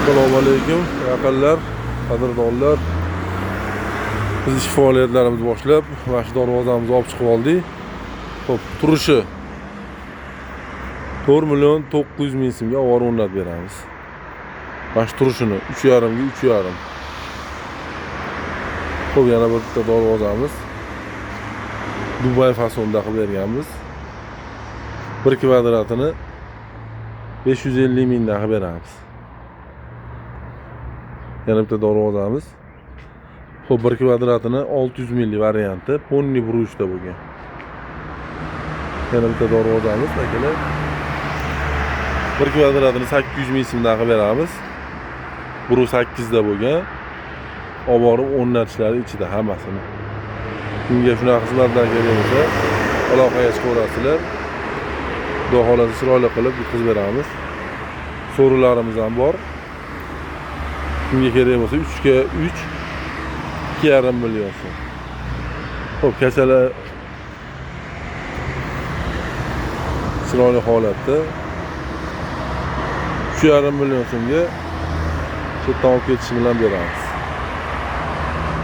Assalomu alaykum, yaqinlar, qadrdonlar. Biz ish faoliyatlarimizni boshlab, mana shu darvozamizni olib chiqib oldik. Xo'p, turishi 4.900.000 so'mga olib o'rnatib beramiz. Mana shu turishini 3.5 ga 3.5. Xo'p, yana bitta darvozamiz. Dubay fasonida qilib berganmiz. 1 kvadratini 550 mingdan qilib beramiz. Yana bitta darvozamiz. Xo'p, 1 kvadratini 600 minglik varianti, ponni bruchda bo'lgan. Yana bitta darvozamiz, akalar. 1 kvadratini 800 ming so'mdan qilib beramiz. Buru 8 da bo'lgan. Olib borib o'rnatishlari ichida hammasini. Kimga shunaqa xizmatlar kerak bo'lsa, aloqaga chiqaverasizlar. Xudo xolasa chiroyli qilib bitkazib beramiz. So'rovlarimiz ham bor. Kimga kerak bo'lsa 3 ga 3 2.5 million so'm. Xo'p, kachalar chiroyli holatda 3.5 million so'mga chetdan olib ketish bilan beramiz.